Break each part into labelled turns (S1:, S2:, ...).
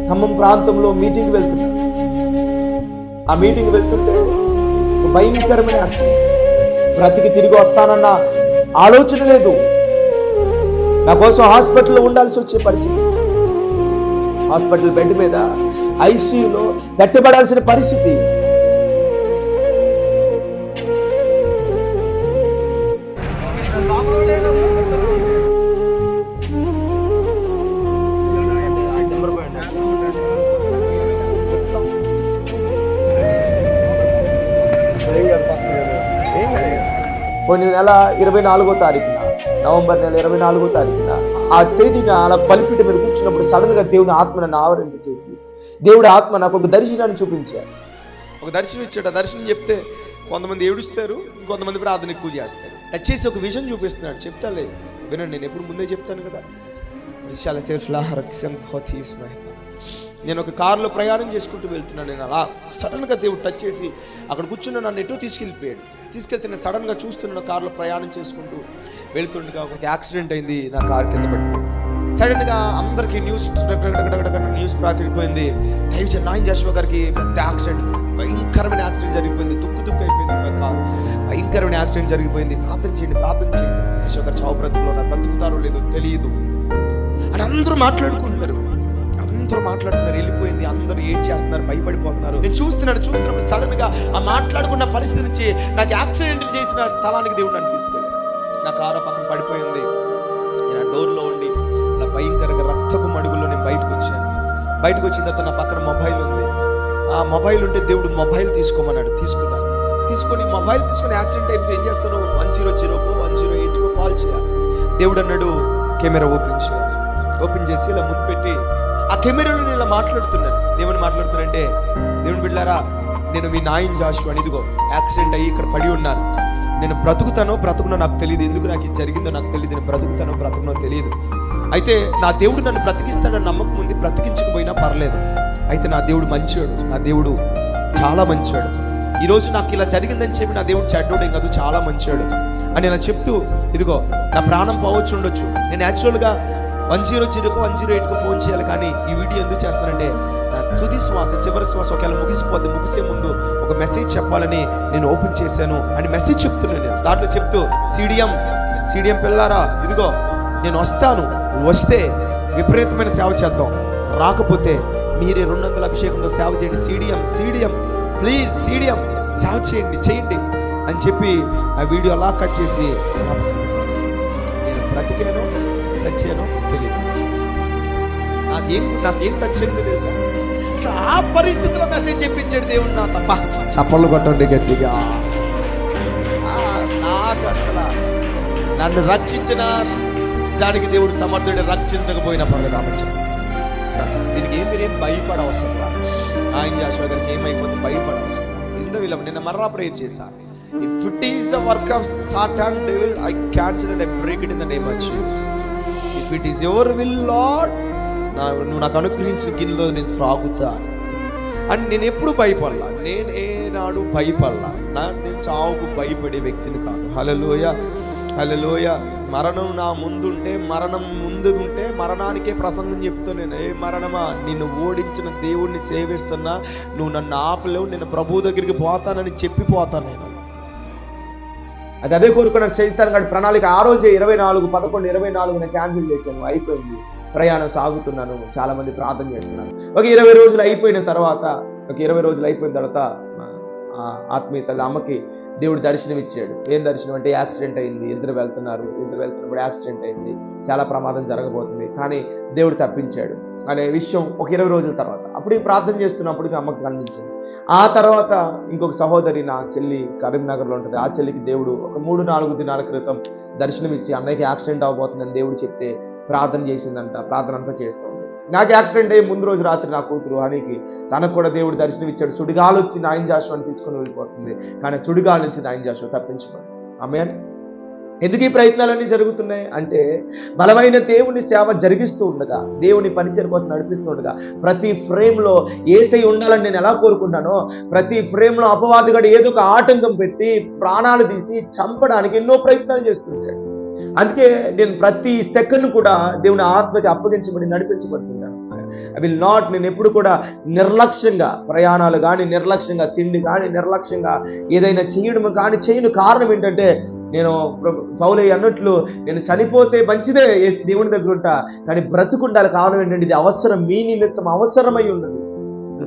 S1: ఖమ్మం ప్రాంతంలో మీటింగ్ వెళ్తున్నాడు. ఆ మీటింగ్ వెళ్తుంటే భయంకరమైన యాక్సిడెంట్. బ్రతికి తిరిగి వస్తానన్న ఆలోచన లేదు. నా కోసం హాస్పిటల్లో ఉండాల్సి వచ్చే పరిస్థితి. హాస్పిటల్ బెడ్ మీద ఐసీయూలో పెట్టబడాల్సిన పరిస్థితి. కొన్ని నెల 24వ తారీఖున, నవంబర్ నెల 24వ తారీఖున ఆ తేదీన అలా బలిపీఠం మీద కూర్చున్నప్పుడు సడన్ గా దేవుని ఆత్మ నన్ను ఆవరింపచేసి దేవుడి ఆత్మ నాకు ఒక దర్శనాన్ని చూపించారు. ఒక దర్శనం ఇచ్చాడు. ఆ దర్శనం చెప్తే కొంతమంది ఏడుస్తారు, ఇంకొంతమంది ప్రార్థన ఎక్కువ చేస్తారు. టచ్ చేసి ఒక విజన్ చూపిస్తున్నాడు. చెప్తాలే, వినండి, నేను ఎప్పుడు ముందే చెప్తాను కదా. నేను ఒక కారులో ప్రయాణం చేసుకుంటూ వెళ్తున్నాను. నేను అలా సడన్గా దేవుడు టచ్ చేసి అక్కడ కూర్చున్న నన్ను ఎటో తీసుకెళ్ళిపోయాడు. తీసుకెళ్తే నేను సడన్గా చూస్తున్నాను, కారులో ప్రయాణం చేసుకుంటూ వెళ్తుండగా ఒక యాక్సిడెంట్ అయింది. నా కారు కింద పడిపోయింది. సడన్గా అందరికీ న్యూస్ ప్రాకిపోయింది. దైవజన్ నాయన్ జాషువా గారికి పెద్ద యాక్సిడెంట్, భయంకరమైన యాక్సిడెంట్ జరిగిపోయింది. దుక్కు అయిపోయింది నా కారు, భయంకరమైన యాక్సిడెంట్ జరిగిపోయింది. ప్రార్థన చేయండి. జాషువా గారు చావు బ్రతుకులో నాకు బతుకుతారో లేదో తెలియదు అని అందరూ మాట్లాడుకుంటున్నారు. వెళ్ళిపోయింది. అందరూ ఏడ్ చేస్తున్నారు, భయపడిపోతున్నారు. నేను చూస్తున్నప్పుడు సడన్ గా ఆ మాట్లాడుకున్న పరిస్థితి నుంచి నాకు యాక్సిడెంట్ చేసిన స్థలానికి దేవుడు నన్ను తీసుకెళ్ళాడు. నా కారు పక్కన పడిపోయింది. నేను డోర్లో ఉండి నా భయంకరంగా రక్తపు మడుగుల్లో నేను బయటకు వచ్చాను. బయటకు వచ్చిన తర్వాత నా పక్కన మొబైల్ ఉంది. ఆ మొబైల్ ఉంటే దేవుడు మొబైల్ తీసుకోమన్నాడు. తీసుకున్నాను. మొబైల్ తీసుకుని యాక్సిడెంట్ అయిపోయి ఏం చేస్తాను, 100 108 కాల్ చేయాలి. దేవుడు అన్నాడు కెమెరా ఓపెన్ చేయాలి. ఓపెన్ చేసి ఇలా ముందు పెట్టి ఆ కెమెరాలో నేను ఇలా మాట్లాడుతున్నాను. ఏమని మాట్లాడుతున్నానంటే, దేవుని బిడ్డలారా, నేను మీ నాయన్ జాషువా, ఇదిగో యాక్సిడెంట్ అయ్యి ఇక్కడ పడి ఉన్నాను. నేను బ్రతుకునో నాకు తెలియదు. ఎందుకు నాకు ఇది జరిగిందో నాకు తెలియదు. నేను బ్రతుకునో తెలియదు. అయితే నా దేవుడు నన్ను బ్రతికిస్తాడని నమ్మకం ఉంది. బ్రతికించకపోయినా పర్లేదు. అయితే నా దేవుడు మంచివాడు. నా దేవుడు చాలా మంచివాడు. ఈరోజు నాకు ఇలా జరిగిందని చెప్పి నా దేవుడు చెడ్డోడేం కాదు, చాలా మంచివాడు అని ఇలా చెప్తూ, ఇదిగో నా ప్రాణం పోవచ్చు ఉండొచ్చు. నేను యాక్చువల్గా 100 108 ఫోన్ చేయాలి. కానీ ఈ వీడియో ఎందుకు చేస్తానంటే, తుది శ్వాస, చివరి శ్వాస ఒకవేళ ముగిసే ముందు ఒక మెసేజ్ చెప్పాలని నేను ఓపెన్ చేశాను అని మెసేజ్ చెప్తున్నాను. నేను దాంట్లో చెప్తూ, సీడియం పిల్లారా, ఇదిగో నేను వస్తాను. వస్తే విపరీతమైన సేవ చేద్దాం. రాకపోతే మీరే 200 అభిషేకంతో సేవ చేయండి. సీడియం ప్లీజ్, సీడియం సేవ చేయండి అని చెప్పి ఆ వీడియో అలా కట్ చేసి, నేను బ్రతికాను చచ్చాను తెలియదు. నాకేం టచ్ అయింది తెలుసా? అసలు ఆ పరిస్థితిలో మెసేజ్ చెప్పించాడు దేవుడు. నా తప్ప చప్పళ్ళు కొట్టండి గట్టిగా. నాకు అసలు నన్ను రక్షించిన దానికి దేవుడు సమర్థుడు, రక్షించకపోయినా పర్లేదు. ఆలోచన దీనికి మీరేం భయపడవసరం రా. ఆయన జాషువా గారికి ఏమైపోతే భయపడవసరం. నిన్న మర్రా ప్రేయర్ చేశాను. If it is the work of Satan, devil, I cancel and I break it in the name of Jesus. If it is your will, Lord, నువ్వు నాకు అనుగ్రహించిన గిన్నెలో నేను త్రాగుతా అని నేను ఎప్పుడు భయపడలా. నేనేనాడు భయపడలా. నేను చావుకు భయపడే వ్యక్తిని కాదు. హల్లెలూయ. మరణం నా ముందుంటే, మరణం ముందు ఉంటే మరణానికే ప్రసంగం చెప్తాను నేను. ఏ మరణమా, నిన్ను ఓడించిన దేవుడిని సేవిస్తున్నా, నువ్వు నన్ను ఆపలేవు, నేను ప్రభు దగ్గరికి పోతానని చెప్పిపోతాను నేను. అదే కోరుకున్నాడు సైతాన్ గారి ప్రణాళిక. ఆ రోజే 24/11/24 క్యాన్సిల్ చేశాను. అయిపోయింది. ప్రయాణం సాగుతున్నాను. చాలా మంది ప్రార్థన చేస్తున్నాను. ఒక 20 రోజులు అయిపోయిన తర్వాత ఆత్మీయ తల్లి అమ్మకి దేవుడు దర్శనం ఇచ్చాడు. ఏం దర్శనం అంటే, యాక్సిడెంట్ అయింది, ఇద్దరు వెళ్తున్నప్పుడు యాక్సిడెంట్ అయింది, చాలా ప్రమాదం జరగబోతుంది, కానీ దేవుడు తప్పించాడు అనే విషయం ఒక 20 రోజుల తర్వాత అప్పుడు ప్రార్థన చేస్తున్నప్పటికీ అమ్మకు కనిపించింది. ఆ తర్వాత ఇంకొక సహోదరి, నా చెల్లి కరీంనగర్లో ఉంటుంది, ఆ చెల్లికి దేవుడు ఒక 3-4 దినాల క్రితం దర్శనం ఇచ్చి అన్నయ్యకి యాక్సిడెంట్ అవబోతుందని దేవుడు చెప్తే ప్రార్థన చేసిందంట. ప్రార్థన అంతా చేస్తుంది. నాకు యాక్సిడెంట్ అయ్యి ముందు రోజు రాత్రి నా కూతురు హనీకి, తనకు కూడా దేవుడు దర్శనం ఇచ్చాడు. సుడిగాలు వచ్చి నాయన్ జాషువాని తీసుకొని వెళ్ళిపోతుంది, కానీ సుడిగాలు నుంచి నాయన్ జాషువా తప్పించబడి. ఆమేన్. ఎందుకు ఈ ప్రయత్నాలన్నీ జరుగుతున్నాయి అంటే, బలమైన దేవుని సేవ జరిగిస్తూ ఉండగా, దేవుని పరిచయం కోసం నడిపిస్తూ ఉండగా, ప్రతి ఫ్రేమ్లో యేసయ్య ఉండాలని నేను ఎలా కోరుకుంటానో, ప్రతి ఫ్రేమ్లో అపవాదిగాడు ఏదో ఒక ఆటంకం పెట్టి ప్రాణాలు తీసి చంపడానికి ఎన్నో ప్రయత్నాలు చేస్తుంటాడు. అందుకే నేను ప్రతి సెకండ్ కూడా దేవుని ఆత్మకి అప్పగించబడి నడిపించబడుతున్నాను. ఐ విల్ నాట్, నేను ఎప్పుడు కూడా నిర్లక్ష్యంగా ప్రయాణాలు కానీ, నిర్లక్ష్యంగా తిండి కానీ, నిర్లక్ష్యంగా ఏదైనా చేయడం కానీ చేయను. కారణం ఏంటంటే నేను పౌలయ్య అన్నట్లు నేను చనిపోతే మంచిదే, దేవుని దగ్గర ఉంటా, కానీ బ్రతుకుండాలి. కారణం ఏంటంటే ఇది అవసరం, మీ నిమిత్తం అవసరమై ఉన్నది.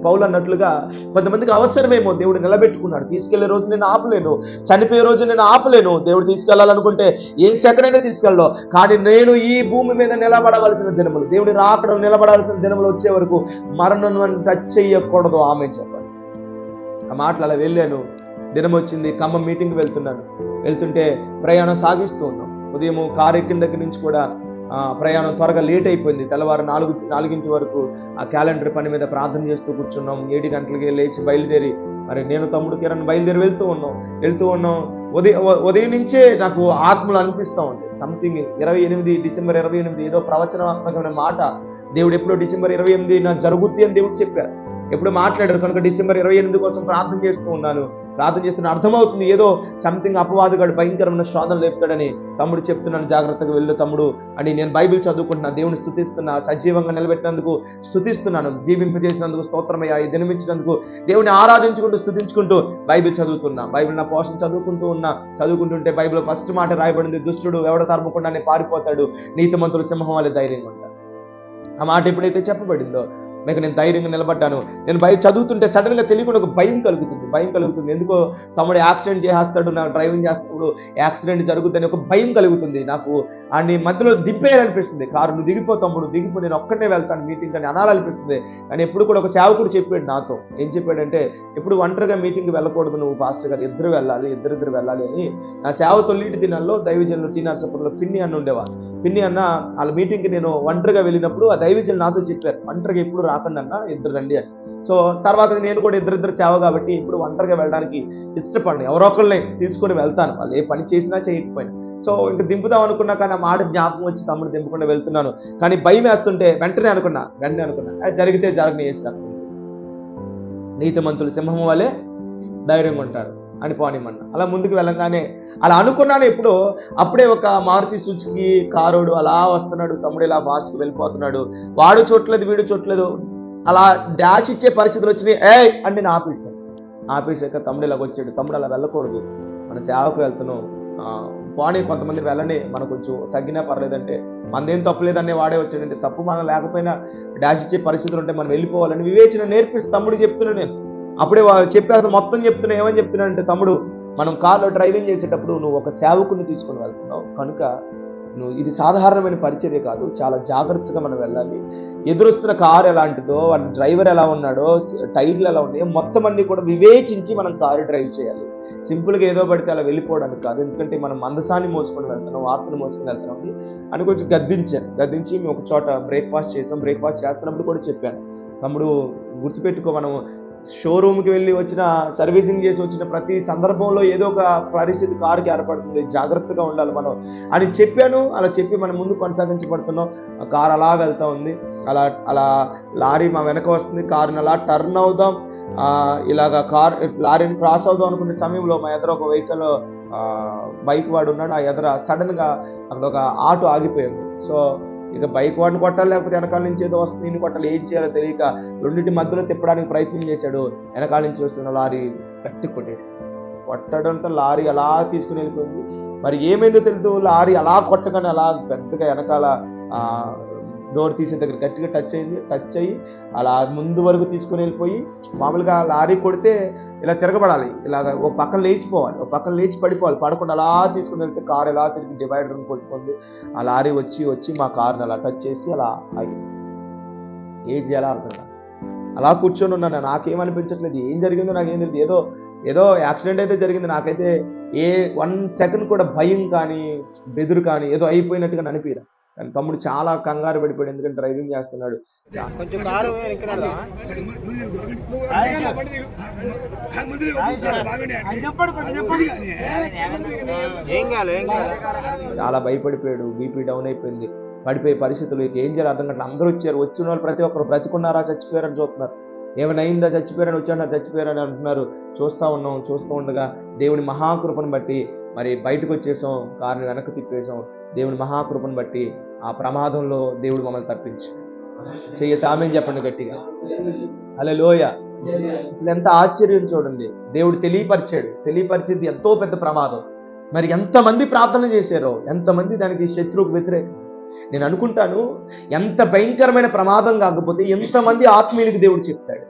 S1: పౌలు అన్నట్లుగా కొంతమందికి అవసరమేమో, దేవుడు నిలబెట్టుకున్నాడు. తీసుకెళ్లే రోజు నేను ఆపలేను, చనిపోయే రోజు నేను ఆపలేను. దేవుడు తీసుకెళ్లాలనుకుంటే ఏ సెకండ్ అయినా తీసుకెళ్ళను. కానీ నేను ఈ భూమి మీద నిలబడవలసిన దినములు, దేవుడి రాకడం నిలబడాల్సిన దినములు వచ్చే వరకు మరణం టచ్ చెయ్యకూడదు. ఆమె చెప్పండి. ఆ మాటలు అలా వెళ్ళాను. దినం వచ్చింది, ఖమ్మం మీటింగ్కి వెళ్తుంటే ప్రయాణం సాగిస్తూ ఉన్నాం. ఉదయం కారు ఎక్కిన దగ్గర నుంచి కూడా ప్రయాణం త్వరగా లేట్ అయిపోయింది. తెల్లవారు 4 వరకు ఆ క్యాలెండర్ పని మీద ప్రార్థన చేస్తూ కూర్చున్నాం. 7 గంటలకి లేచి బయలుదేరి, మరి నేను తమ్ముడు కిరణ్ బయలుదేరి వెళ్తూ ఉన్నాం. ఉదయం నుంచే నాకు ఆత్మలు అనిపిస్తూ ఉంది. సంథింగ్ డిసెంబర్ 28 ఏదో ప్రవచనాత్మకమైన మాట దేవుడు ఎప్పుడో డిసెంబర్ 28 నాకు జరుగుద్ది అని దేవుడు చెప్పారు. ఎప్పుడు మాట్లాడారు కనుక డిసెంబర్ 28 కోసం ప్రార్థన చేస్తూ ఉన్నాను. ప్రార్థన చేస్తున్న అర్థమవుతుంది ఏదో సంథింగ్ అపవాదుగాడు భయంకరమైన శోధన లేపుతాడని. తమ్ముడు చెప్తున్నాను, జాగ్రత్తగా వెళ్ళు తమ్ముడు అని. నేను బైబిల్ చదువుకుంటున్నా, దేవుని స్తుతిస్తున్నా, సజీవంగా నిలబెట్టినందుకు స్తుతిస్తున్నాను, జీవింపజేసినందుకు స్తోత్రమయ్యా, ఈ దినమిచ్చినందుకు దేవుని ఆరాధించుకుంటూ స్తుతించుకుంటూ బైబిల్ చదువుతున్నా. బైబిల్ నా పోషణ చదువుకుంటుంటే బైబిల్ ఫస్ట్ మాట రాయబడింది, దుష్టుడు ఎవడ తరమకుండానే పారిపోతాడు, నీతిమంతులు సింహం వలె ధైర్యంగా ఉంటాడు. ఆ మాట ఎప్పుడైతే చెప్పబడిందో మీకు నేను ధైర్యంగా నిలబడ్డాను. నేను చదువుతుంటే సడన్గా తెలియకుండా ఒక భయం కలుగుతుంది. ఎందుకో తమ్ముడు యాక్సిడెంట్ చేస్తాడు, నాకు డ్రైవింగ్ చేస్తున్నప్పుడు యాక్సిడెంట్ జరుగుతుందని ఒక భయం కలుగుతుంది. నాకు అన్ని మధ్యలో దింపేయాలనిపిస్తుంది. కారు నువ్వు దిగిపో తమ్ముడు, దిగిపో, నేను ఒక్కడే వెళ్తాను మీటింగ్ అని అనాలనిపిస్తుంది. కానీ ఎప్పుడు కూడా ఒక సేవకుడు చెప్పాడు నాతో. ఏం చెప్పాడంటే, ఎప్పుడు ఒంటరిగా మీటింగ్కి వెళ్ళకూడదు నువ్వు పాస్టర్ గారు, ఇద్దరు వెళ్ళాలి అని. నా సేవ తొలిటి దినాల్లో దైవజనులు టీ నరసాపురంలో పిన్ని అన్న ఉండేవాళ్ళు. పిన్ని అన్న వాళ్ళ మీటింగ్కి నేను ఒంటరిగా వెళ్ళినప్పుడు ఆ దైవజనులు నాతో చెప్పారు, ఒంటరిగా ఎప్పుడు రాకండి అన్న, ఇద్దరు రండి అని. సో తర్వాత నేను కూడా ఇద్దరు సేవ కాబట్టి ఇప్పుడు ఒంటరిగా వెళ్ళడానికి ఇష్టపడను, ఎవరో ఒకరిని తీసుకొని వెళ్తాను, వాళ్ళు ఏ పని చేసినా చేయకపోయినా. సో ఇంకా దింపుదాం అనుకున్నా, కానీ ఆ మాట జ్ఞాపకం వచ్చి తమ్ముడు దింపకుండా వెళ్తున్నాను. కానీ భయం వేస్తుంటే వెంటనే అనుకున్నా అది జరిగితే జరగని వేసినాను. నీతిమంతులు సింహం వలె ధైర్యంగా ఉంటారు అని పోనిమన్నా. అలా ముందుకు వెళ్ళగానే అలా అనుకున్నాను. అప్పుడే ఒక మారుతి సుజుకి కారోడు అలా వస్తున్నాడు. తమ్ముడు ఇలా ఫాస్ట్కి వెళ్ళిపోతున్నాడు. వాడు చూడలేదు, వీడు చూడలేదు. అలా డాష్ ఇచ్చే పరిస్థితులు వచ్చినాయి. అంటే నేను ఆపేసాక తమ్ముడు ఇలాగ వచ్చాడు. తమ్ముడు అలా వెళ్ళకూడదు, మన సేవకు వెళ్తున్నాం, పోనీ కొంతమంది వెళ్ళని, మనకు కొంచెం తగ్గినా పర్లేదంటే మనదేం తప్పులేదనే వాడే వచ్చాడంటే, తప్పు మనం లేకపోయినా డాష్ ఇచ్చే పరిస్థితులు ఉంటే మనం వెళ్ళిపోవాలని వివేచన నేర్పిస్తూ తమ్ముడు చెప్తున్నాను. నేను అప్పుడే చెప్పేసి మొత్తం చెప్తున్నా. ఏమని చెప్తున్నానంటే, తమ్ముడు మనం కార్లో డ్రైవింగ్ చేసేటప్పుడు నువ్వు ఒక సేవకుని తీసుకొని వెళ్తున్నావు కనుక ఇది సాధారణమైన పరిచర్య కాదు, చాలా జాగ్రత్తగా మనం వెళ్ళాలి. ఎదురొస్తున్న కారు ఎలాంటిదో, వాళ్ళ డ్రైవర్ ఎలా ఉన్నాడో, టైర్లు ఎలా ఉన్నాయో మొత్తం అన్ని కూడా వివేచించి మనం కారు డ్రైవ్ చేయాలి. సింపుల్గా ఏదో పడితే అలా వెళ్ళిపోవడానికి కాదు. ఎందుకంటే మనం మందసాన్ని మోసుకొని వెళ్తున్నాం, ఆత్మను మోసుకొని వెళ్తున్నాం అని కొంచెం గద్దించి మేము ఒక చోట బ్రేక్ఫాస్ట్ చేస్తున్నప్పుడు కూడా చెప్పాను, తమ్ముడు గుర్తుపెట్టుకో, మనం షోరూమ్కి వెళ్ళి సర్వీసింగ్ చేసి వచ్చిన ప్రతి సందర్భంలో ఏదో ఒక పరిస్థితి కారుకి ఏర్పడుతుంది, జాగ్రత్తగా ఉండాలి మనం అని చెప్పాను. అలా చెప్పి మనం ముందు కొనసాగించబడుతున్నాం. కారు అలా వెళ్తూ ఉంది. అలా లారీ మా వెనక వస్తుంది. కారుని అలా టర్న్ అవుదాం, ఇలాగా లారీని క్రాస్ అవుదాం అనుకునే సమయంలో మా ఎదురు ఒక వెహికల్ బైక్ వాడు ఉన్నాడు. ఆ ఎదుర సడన్గా అక్కడ ఒక ఆటో ఆగిపోయింది. సో ఇక బైక్ వాడిని కొట్టాలి, లేకపోతే వెనకాల నుంచి ఏదో వస్తుంది ఈయన కొట్టాలి, ఏం చేయాలో తెలియక రెండింటి మధ్యలో తిప్పడానికి ప్రయత్నం చేశాడు. వెనకాల నుంచి వస్తున్న లారీ గట్టి కొట్టడంతో లారీ అలా తీసుకుని వెళ్ళిపోయింది. మరి ఏమైందో తెలియదు, లారీ అలా కొట్టగానే అలా పెద్దగా వెనకాల డోర్ తీసే దగ్గర గట్టిగా టచ్ అయ్యి అలా ముందు వరకు తీసుకుని వెళ్ళిపోయి, మామూలుగా లారీ కొడితే ఇలా తిరగబడాలి, ఇలాగ ఒక పక్కన లేచిపోవాలి, ఒక పక్కన లేచి పడిపోవాలి, పడకుండా అలా తీసుకుని వెళ్తే కారు ఎలా తిరిగి డివైడర్ని కొట్టుకుంది. ఆ లారీ వచ్చి మా కారుని అలా టచ్ చేసి అలా ఆగింది. ఏం చేయాలో అర్థం కాదు. అలా కూర్చొని ఉన్నాను. నాకేమనిపించట్లేదు, ఏం జరిగిందో నాకేం తెలియదు. ఏదో యాక్సిడెంట్ అయితే జరిగింది. నాకైతే 1 సెకండ్ కూడా భయం కానీ బెదురు కానీ ఏదో అయిపోయినట్టుగా అనిపించదు. కానీ తమ్ముడు చాలా కంగారు పడిపోయాడు, ఎందుకంటే డ్రైవింగ్ చేస్తున్నాడు. చాలా భయపడిపోయాడు, బీపీ డౌన్ అయిపోయింది, పడిపోయే పరిస్థితులు. ఏం చేయాలి అర్థం కాదు. అందరూ వచ్చారు. వచ్చిన వాళ్ళు ప్రతి ఒక్కరు బ్రతికున్నారా చచ్చిపోయారని చూస్తున్నారు, ఏమైనా అయిందా చచ్చిపోయారని అంటున్నారు. చూస్తూ ఉండగా దేవుని మహాకృపను బట్టి మరి బయటకు వచ్చేసాం, కారుని వెనక్కి తిప్పేసాం. దేవుని మహాకృపను బట్టి ఆ ప్రమాదంలో దేవుడు మమ్మల్ని తప్పించి చెయ్యత ఆమె చెప్పండి గట్టిగా. హల్లెలూయా. అసలు ఎంత ఆశ్చర్యం చూడండి. దేవుడు తెలియపరిచేది ఎంతో పెద్ద ప్రమాదం. మరి ఎంతమంది ప్రార్థన చేశారో, ఎంతమంది దానికి శత్రువుకు వ్యతిరేకం. నేను అనుకుంటాను, ఎంత భయంకరమైన ప్రమాదం కాకపోతే ఎంతమంది ఆత్మీయులకు దేవుడు చెప్తాడు.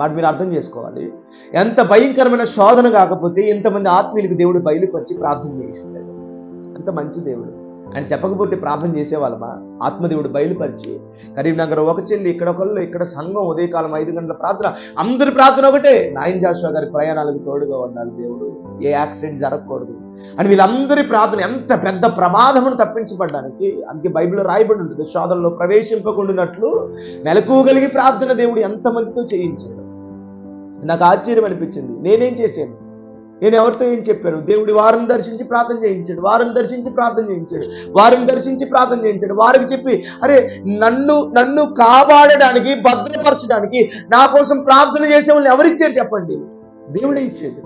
S1: మాట మీరు అర్థం చేసుకోవాలి. ఎంత భయంకరమైన శోధన కాకపోతే ఎంతమంది ఆత్మీయులకు దేవుడు బయలుపరిచి ప్రార్థన చేయిస్తాడు. అంత మంచి దేవుడు. ఆయన చెప్పకపోతే ప్రార్థన చేసేవాళ్ళమా? ఆత్మదేవుడు బయలుపరిచి, కరీంనగర్ ఒక చెల్లి, ఇక్కడ ఒకళ్ళు, ఇక్కడ సంఘం ఉదయకాలం 5 గంటల ప్రార్థన, అందరి ప్రార్థన ఒకటే, నాయన్ జాషువా గారి ప్రయాణాలకు తోడుగా ఉండాలి దేవుడు, ఏ యాక్సిడెంట్ జరగకూడదు అని వీళ్ళందరి ప్రార్థన. ఎంత పెద్ద ప్రమాదమును తప్పించబడ్డానికి. అందుకే బైబిల్లో రాయబడి ఉంటుంది, శోధనలో ప్రవేశింపకుండానట్లు మెలకువగలిగి ప్రార్థన దేవుడు ఎంతమందితో చేయించాడు. నాకు ఆశ్చర్యం అనిపించింది. నేనేం చేశాను? నేను ఎవరితో ఏం చెప్పాను? దేవుడి వారిని దర్శించి ప్రార్థన చేయించాడు, వారికి చెప్పి, అరే నన్ను కాపాడడానికి, భద్రపరచడానికి, నా కోసం ప్రార్థన చేసే వాళ్ళని ఎవరిచ్చారు చెప్పండి? దేవుడే ఇచ్చాడు,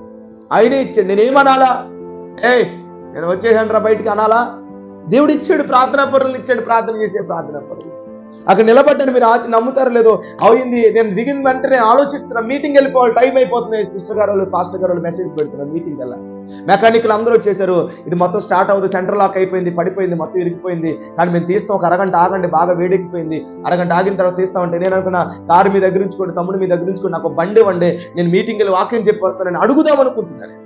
S1: ఆయనే ఇచ్చాడు. నేనేమనాలా? నేను వచ్చేసాను బయటికి అనాలా? దేవుడు ఇచ్చాడు, ప్రార్థనా పరులను ఇచ్చాడు, ప్రార్థన చేసే ప్రార్థనా పరులు. అక్కడ నిలబడ్డాను. మీరు నమ్ముతారో లేదో, అయింది. నేను దిగిన వెంటనే ఆలోచిస్తున్నా, మీటింగ్ వెళ్ళిపోవాలి, టైం అయిపోతుంది. సిస్టర్ గారు, పాస్టర్ గారు మెసేజ్ పెడుతున్నారు, మీటింగ్ వెళ్ళా. మెకానికల్ అందరూ వచ్చేసారు. ఇది మొత్తం స్టార్ట్ అవుతుంది, సెంటర్ లాక్ అయిపోయింది, పడిపోయింది, మొత్తం ఇరిగిపోయింది. కానీ మేము తీస్తాం, ఒక అరగంట ఆగండి, బాగా వేడెక్కిపోయింది, అరగంట ఆగిన తర్వాత తీస్తామంటే, నేను అనుకున్నా కారు మీ దగ్గర ఉంచుకోండి, తమ్ముడు మీ దగ్గర ఉంచుకోండి, నాకు బండి వండే, నేను మీటింగ్ వెళ్ళి వాక్యం చెప్పి వస్తానని అడుగుదాం అనుకుంటున్నాను.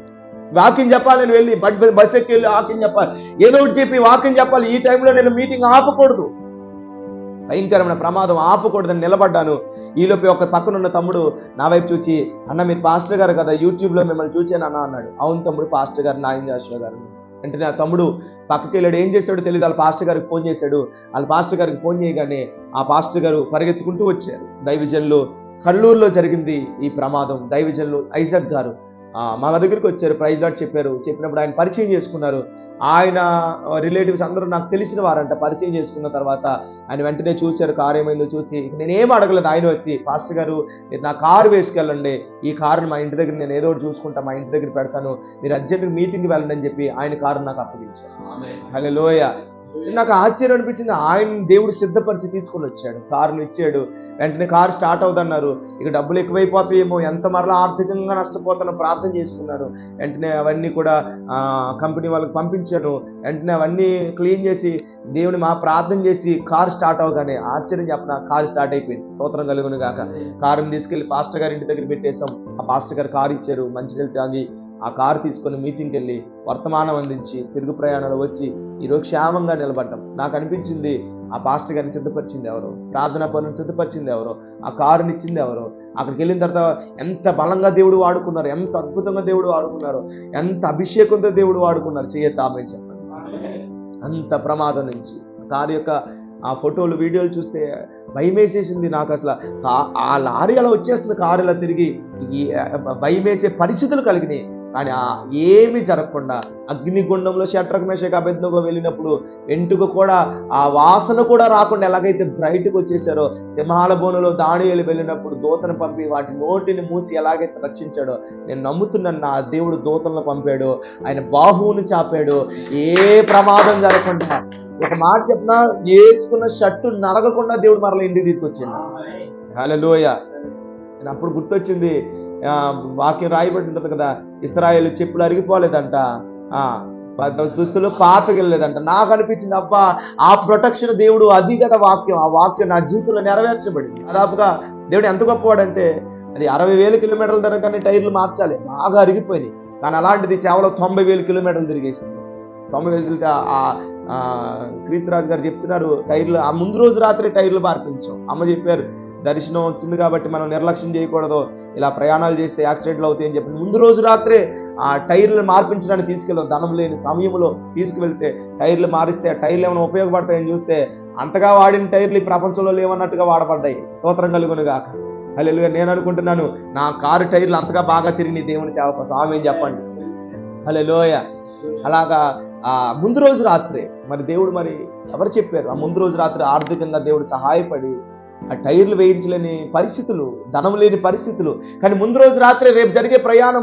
S1: వాక్యం చెప్పాలి, నేను వెళ్ళి బస్ ఎక్కి వెళ్ళి వాక్యం చెప్పాలి, ఏదో ఒకటి చెప్పి వాక్యం చెప్పాలి. ఈ టైంలో నేను మీటింగ్ ఆపకూడదు, భయంకరమైన ప్రమాదం, ఆపకూడదని నిలబడ్డాను. ఈలోపే ఒక పక్కనున్న తమ్ముడు నా వైపు చూసి, అన్న మీరు పాస్టర్ గారు కదా, యూట్యూబ్లో మిమ్మల్ని చూసాను అన్న అన్నాడు. అవును తమ్ముడు, పాస్టర్ గారు, నాయన్ జాషువా గారు అంటే. నా తమ్ముడు పక్కకి వెళ్ళాడు, ఏం చేశాడో తెలియదు, వాళ్ళ పాస్టర్ గారికి ఫోన్ చేశాడు. వాళ్ళ పాస్టర్ గారికి ఫోన్ చేయగానే ఆ పాస్టర్ గారు పరిగెత్తుకుంటూ వచ్చారు. దైవజనులు కర్నూలులో జరిగింది ఈ ప్రమాదం. దైవజనులు ఐజక్ గారు మా దగ్గరికి వచ్చారు, ప్రైజ్ లార్డ్ చెప్పారు. చెప్పినప్పుడు ఆయన పరిచయం చేసుకున్నారు. ఆయన రిలేటివ్స్ అందరూ నాకు తెలిసిన వారంట. పరిచయం చేసుకున్న తర్వాత ఆయన వెంటనే చూశారు, కారు ఏమైందో చూసి, నేనేం అడగలేదు. ఆయన వచ్చి, పాస్టర్ గారు మీరు నా కారు వేసుకెళ్ళండి, ఈ కారుని మా ఇంటి దగ్గర నేను ఏదో ఒకటి చూసుకుంటా, మా ఇంటి దగ్గర పెడతాను, మీరు అర్జెంట్గా మీటింగ్కి వెళ్ళండి అని చెప్పి ఆయన కారు నాకు అప్పగించారు. హల్లెలూయా. నాకు ఆశ్చర్యం అనిపించింది. ఆయన దేవుడు సిద్ధపరిచి తీసుకుని వచ్చాడు, కారును ఇచ్చాడు. వెంటనే కారు స్టార్ట్ అవుతున్నారు. ఇక డబ్బులు ఎక్కువైపోతాయేమో, ఎంత మరలా ఆర్థికంగా నష్టపోతానో ప్రార్థన చేసుకున్నారు. వెంటనే అవన్నీ కూడా కంపెనీ వాళ్ళకి పంపించారు. వెంటనే అవన్నీ క్లీన్ చేసి దేవుని మా ప్రార్థన చేసి కారు స్టార్ట్ అవగానే ఆశ్చర్యం చెప్పిన, కారు స్టార్ట్ అయిపోయింది. స్తోత్రం కలుగును గాక. కారుని తీసుకెళ్లి పాస్టర్ గారి ఇంటి దగ్గర పెట్టేశాం. ఆ పాస్టర్ గారు కారు ఇచ్చారు, మంచినీళ్ళు తాగి ఆ కారు తీసుకొని మీటింగ్కి వెళ్ళి వర్తమానం అందించి తిరుగు ప్రయాణాలు వచ్చి ఈరోజు క్షేమంగా నిలబడ్డాం. నాకు అనిపించింది, ఆ పాస్టర్ గారిని సిద్ధపరిచింది ఎవరు, ప్రార్థనా పనులను సిద్ధపరిచింది ఎవరు, ఆ కారుని ఇచ్చింది ఎవరు. అక్కడికి వెళ్ళిన తర్వాత ఎంత బలంగా దేవుడు వాడుకున్నారు, ఎంత అద్భుతంగా దేవుడు వాడుకున్నారు, ఎంత అభిషేకంతో దేవుడు వాడుకున్నారు. చేయతామని చెప్పండి. అంత ప్రమాదం నుంచి కారు యొక్క ఆ ఫోటోలు వీడియోలు చూస్తే భయం వేసేసింది నాకు. అసలు ఆ లారీ అలా వచ్చేస్తుంది, కారు ఇలా తిరిగి, భయం వేసే పరిస్థితులు కలిగినాయి. కానీ ఏమీ జరగకుండా అగ్నిగుండంలో షడ్రక్ మేషక్ అబేద్నెగో వెళ్ళినప్పుడు వెంట్రుక కూడా, ఆ వాసన కూడా రాకుండా ఎలాగైతే బయటకు వచ్చేసారో, సింహాల బోనులో దానియేలు వెళ్ళినప్పుడు దూతను పంపి వాటి నోటిని మూసి ఎలాగైతే రక్షించాడో, నేను నమ్ముతున్నాను నా దేవుడు దూతలను పంపాడు, ఆయన బాహువుని చాపాడు, ఏ ప్రమాదం జరగకుండా. ఒక మాట చెప్పినా, వేసుకున్న షర్టు నలగకుండా దేవుడు మరలా ఇంటికి తీసుకొచ్చింది. హల్లెలూయా. నేను అప్పుడు గుర్తొచ్చింది, వాక్యం రాయబడి ఉంటుంది కదా, ఇశ్రాయేలు చెప్పులు అరిగిపోలేదంట, దుస్తులు పాతకెళ్ళలేదంట. నాకు అనిపించింది, అబ్బా ఆ ప్రొటెక్షన్ దేవుడు, అది కదా వాక్యం. ఆ వాక్యం నా జీవితంలో నెరవేర్చబడింది. దాదాపుగా దేవుడు ఎంత గొప్పవాడంటే, అది 60,000 కిలోమీటర్ల తిరగగానే టైర్లు మార్చాలి, బాగా అరిగిపోయినాయి. కానీ అలాంటిది సేవలో 90,000 కిలోమీటర్లు తిరిగేసింది. 90,000 తిరిగితే క్రీస్తురాజు గారు చెప్తున్నారు, టైర్లు ఆ ముందు రోజు రాత్రి టైర్లు మార్పించాం. అమ్మ చెప్పారు, దర్శనం వచ్చింది కాబట్టి మనం నిర్లక్ష్యం చేయకూడదు, ఇలా ప్రయాణాలు చేస్తే యాక్సిడెంట్లు అవుతాయి అని చెప్పి ముందు రోజు రాత్రే ఆ టైర్లు మార్పించడానికి తీసుకెళ్ళాం. ధనం లేని సమయంలో తీసుకువెళ్తే టైర్లు మారిస్తే ఆ టైర్లు ఏమైనా ఉపయోగపడతాయని చూస్తే అంతగా వాడిన టైర్లు ఈ ప్రపంచంలో లేవన్నట్టుగా వాడబడ్డాయి. స్తోత్రం కలుగును గాక. హల్లెలూయా. నేను అనుకుంటున్నాను, నా కారు టైర్లు అంతగా బాగా తిరిగి దేవుని సేవ కోసం ఆమె చెప్పండి. హల్లెలూయా. అలాగా ముందు రోజు రాత్రే మరి దేవుడు, మరి ఎవరు చెప్పారు, ఆ ముందు రోజు రాత్రి ఆర్థికంగా దేవుడు సహాయపడి ఆ టైర్లు వేయించలేని పరిస్థితులు, ధనం లేని పరిస్థితులు. కానీ ముందు రోజు రాత్రి రేపు జరిగే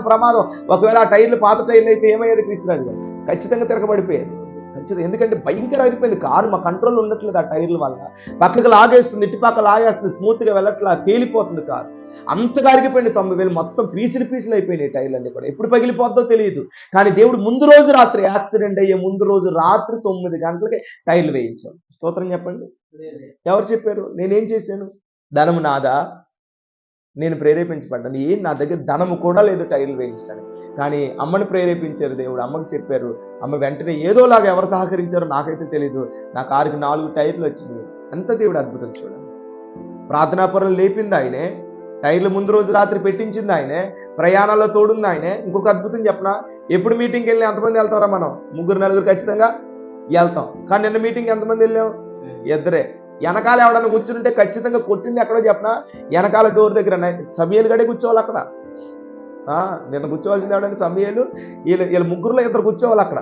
S1: ప్రమాదం, ఒకవేళ ఆ టైర్లు పాత టైర్లు అయితే ఏమయ్యేది క్రీస్తురాజు గారు? ఖచ్చితంగా తిరగబడిపోయేది. ఖచ్చితంగా. ఎందుకంటే భయంకర అయిపోయింది కారు, మా కంట్రోల్ ఉండట్లేదు ఆ టైర్ల వల్ల. పక్కకి లాగేస్తుంది, ఇటు పక్క లాగేస్తుంది, స్మూత్గా వెళ్ళట్లా, తేలిపోతుంది కారు. అంతగా అరిగిపోయింది. 90,000 మొత్తం పీసులు అయిపోయినాయి టైర్లన్నీ కూడా. ఎప్పుడు పగిలిపోద్దో తెలియదు. కానీ దేవుడు ముందు రోజు రాత్రి, యాక్సిడెంట్ అయ్యే ముందు రోజు రాత్రి 9 గంటలకి టైర్లు వేయించాం. స్తోత్రం చెప్పండి. ఎవరు చెప్పారు? నేనేం చేశాను? ధనము నాదా? నేను ప్రేరేపించబడ్డాను. నా దగ్గర ధనము కూడా లేదు టైర్లు వేయించడానికి. కానీ అమ్మని ప్రేరేపించారు దేవుడు. అమ్మకి చెప్పారు. అమ్మ వెంటనే ఏదోలాగా ఎవరు సహకరించారో నాకైతే తెలీదు, నా కారుకి 4 టైర్లు వచ్చినాయి. అంత దేవుడు అద్భుతం చూడండి. ప్రార్థనాపరులు లేపింది ఆయనే, టైర్లు ముందు రోజు రాత్రి పెట్టించింది ఆయనే, ప్రయాణాల్లో తోడుంది ఆయనే. ఇంకొక అద్భుతం చెప్పనా? ఎప్పుడు మీటింగ్కి వెళ్ళి ఎంతమంది వెళ్తారా? మనం 3-4 ఖచ్చితంగా వెళ్తాం. కానీ నిన్న మీటింగ్ ఎంతమంది వెళ్ళాం? 2. వెనకాల ఎవడన్నా కూర్చుంటే ఖచ్చితంగా కొట్టింది ఎక్కడో చెప్పనా? వెనకాల డోర్ దగ్గర. సమయాలు గడే కూర్చోవాలి అక్కడ. నిన్న కూర్చోవాల్సింది ఎవడంటే సమయాలు. వీళ్ళ ముగ్గురులో 2 కూర్చోవాలి అక్కడ.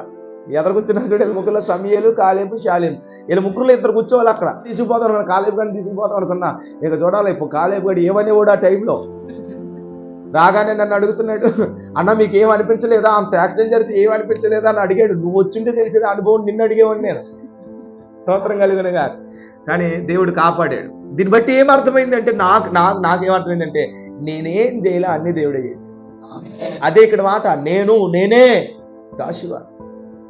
S1: ఎదురు కూర్చున్నారు చూడ, వీళ్ళ ముగ్గురులో సమయాలు, కాలేబు, శాలేము. వీళ్ళ ముగ్గురులో 2 కూర్చోవాలి అక్కడ. తీసుకుపోతాం అనుకున్నా, కాలేబు గారిని తీసుకుపోతాం అనుకున్నా. ఇక చూడాలి ఇప్పుడు కాలేబు గారు ఏమనేవాడు ఆ టైంలో. రాగానే నన్ను అడుగుతున్నాడు, అన్న మీకు ఏం అనిపించలేదా? అంత యాక్సిడెంట్ జరిగితే ఏం అనిపించలేదా అని అడిగాడు. నువ్వు వచ్చింటే తెలిసేది అనుభవం, నిన్ను అడిగేవాడిని నేను. స్తోత్రం కలిగిన గారు. కానీ దేవుడు కాపాడాడు. దీన్ని బట్టి ఏం అర్థమైందంటే, నాకేమర్థమైందంటే, నేనేం చేయాలా అన్ని దేవుడే చేశాడు. అదే ఇక్కడ మాట, నేనే. జాషువా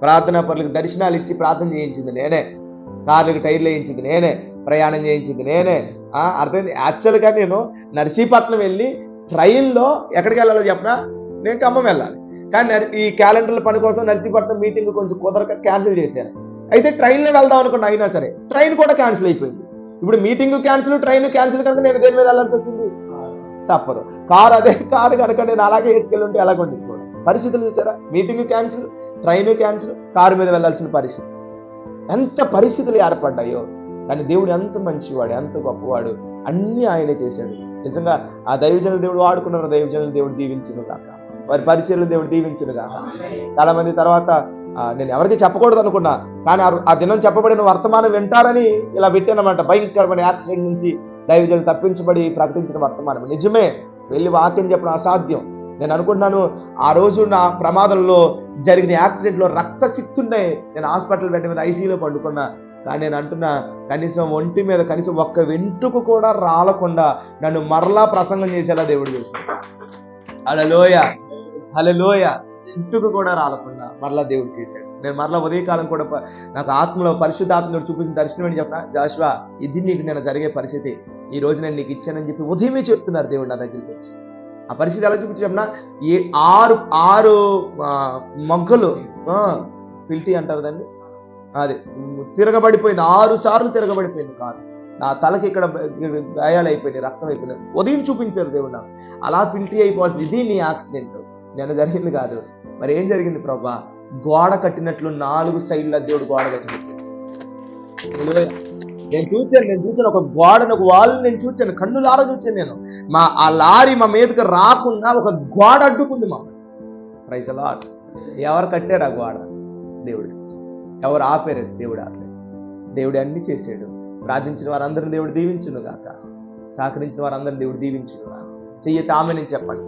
S1: ప్రార్థనా పరులకు దర్శనాలు ఇచ్చి ప్రార్థన చేయించింది నేనే, కార్లకు టైర్లు వేయించింది నేనే, ప్రయాణం చేయించింది నేనే. అర్థమైంది. యాక్చువల్గా నేను నర్సీపట్నం వెళ్ళి ట్రైన్లో ఎక్కడికి వెళ్ళాలో చెప్పనా? నేను ఖమ్మం వెళ్ళాలి. కానీ ఈ క్యాలెండర్ల పని కోసం నర్సీపట్నం మీటింగ్ కొంచెం కుదరక క్యాన్సిల్ చేశాను. అయితే ట్రైన్లో వెళ్దాం అనుకున్నా, అయినా సరే ట్రైన్ కూడా క్యాన్సిల్ అయిపోయింది. ఇప్పుడు మీటింగ్ క్యాన్సిల్, ట్రైన్ క్యాన్సిల్ కనుక నేను దేని మీద వెళ్ళాల్సి వచ్చింది? తప్పదు. అదే కారు కనుక నేను అలాగే వేసుకెళ్ళి ఉంటే ఎలాగొండి చూడండి. పరిస్థితులు చూసారా? Meeting cancel, train cancel, car మీద వెళ్ళాల్సిన పరిస్థితి. ఎంత పరిస్థితులు ఏర్పడ్డాయో. కానీ దేవుడు ఎంత మంచివాడు, ఎంత గొప్పవాడు. అన్నీ ఆయనే చేశాడు. నిజంగా ఆ దైవజనులు దేవుడు వాడుకున్నారు. దైవజనులు దేవుడు దీవించును గాక, వారి పరిచర్యలు దేవుడు దీవించును గాక. చాలా మంది తర్వాత నేను ఎవరికి చెప్పకూడదు అనుకున్నా, కానీ ఆ దినం చెప్పబడిన వర్తమానం వింటారని ఇలా పెట్టానమాట. భయంకరమైన యాక్సిడెంట్ నుంచి దైవజనులు తప్పించబడి ప్రకటించిన వర్తమానం నిజమే. వెళ్ళి వాక్యం చెప్పడం అసాధ్యం. నేను అనుకుంటున్నాను, ఆ రోజు నా ప్రమాదంలో జరిగిన యాక్సిడెంట్లో రక్తసిక్తి ఉన్నాయి. నేను హాస్పిటల్ బెడ్ మీద ఐసీయూలో పండుకున్నా. కానీ నేను అంటున్నా, కనీసం ఒంటి మీద కనీసం ఒక్క వెంట్రుక కూడా రాలకుండా నన్ను మరలా ప్రసంగం చేసేలా దేవుడు చేశాడు. హల్లెలూయ. ఇంటికి కూడా రాలకుండా మరలా దేవుడు చేశాడు. నేను మరలా ఉదయకాలం కూడా నాకు ఆత్మలో పరిశుద్ధాత్మను చూపించిన దర్శనం ఏంటి చెప్పిన, జాషువా ఇది నీకు నేను జరిగే పరిస్థితి, ఈ రోజు నేను నీకు ఇచ్చానని చెప్పి ఉదయమే చెప్తున్నారు దేవుడు నా దగ్గరికి వచ్చి. ఆ పరిస్థితి ఎలా చూపించి చెప్పిన, ఈ 6 మొగ్గలు ఫిల్టీ అంటారు దాన్ని, అది తిరగబడిపోయింది. 6 సార్లు తిరగబడిపోయింది కారు. నా తలకి ఇక్కడ గాయాలు అయిపోయినాయి, రక్తం అయిపోయింది. ఉదయం చూపించారు దేవుడు నాకు. అలా ఫిల్టీ అయిపోవాల్సింది. ఇది నీ యాక్సిడెంట్, నేను జరిగింది కాదు. మరి ఏం జరిగింది ప్రభా? గోడ కట్టినట్లు 4 సైడ్ల దేవుడు గోడ కట్టినట్లు. నేను చూచాను ఒక గోడను, ఒక వాల్ నేను చూచాను, కన్నులారా చూచాను నేను. ఆ లారీ మా మీదకి రాకుండా ఒక గోడ అడ్డుకుంది మా. Praise the Lord. ఎవరు కట్టారు ఆ గోడ? దేవుడు. ఎవరు ఆపారు? దేవుడు ఆపారు. దేవుడు అన్ని చేశాడు. ప్రార్థించిన వారందరిని దేవుడు దీవించును గాక, సహకరించిన వారందరిని దేవుడు దీవించును గాక. చెయ్యి ఆమేన్ చెప్పండి.